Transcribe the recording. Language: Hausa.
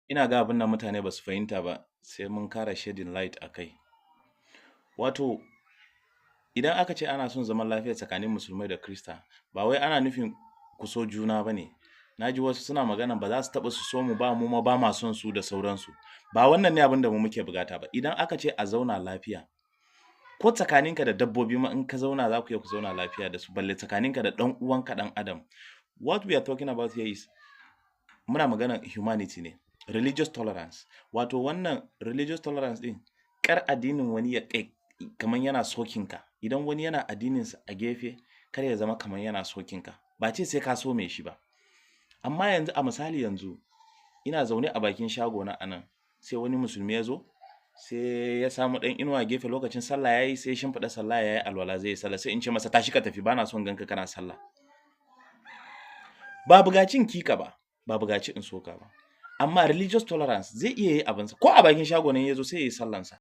ina ga abin da mutane ba su fahimta ba sai mun kara shedding light a kai. Wato, idan aka ce ana son zaman lafiya tsakanin musulmai da krista, ba wai ana nufin ku so juna ba ne. Na ji wasu suna magana ba za su taɓa su so mu ba, mu ma ba ma son su da sauransu. Ba wannan ne abin da mu muke bukata ba. Idan aka ce a zauna lafiya, ko tsakaninka da dabbobi ma in ka zauna za ku iya ku zauna lafiya da su, balle tsakaninka da ɗan uwanka ɗan adam. What we are talking about here is muna magana humanity ne, religious tolerance. Wato wannan religious tolerance din, kar addinin wani ya kai kamar yana sokinka. Idan wani yana addininsa a gefe, kar ya zama kamar yana sokinka. Ba ce sai ka so mai shi ba. Amma yanzu a misali yanzu, ina zaune a bakin shagona anan, sai wani musulmi ya zo, sai ya samu ɗan inuwa gefe lokacin sallah yayi, sai shimfiɗa sallah yayi alwala zai yi sallah, sai in ce masa tashi ka tafi, bana son ganka kana sallah. Ba bugacin kika ba, ba bugaci in soka ba. Amma religious tolerance zai iya yi abinsa, ko a bakin shago ne ya zo sai ya yi sallansa.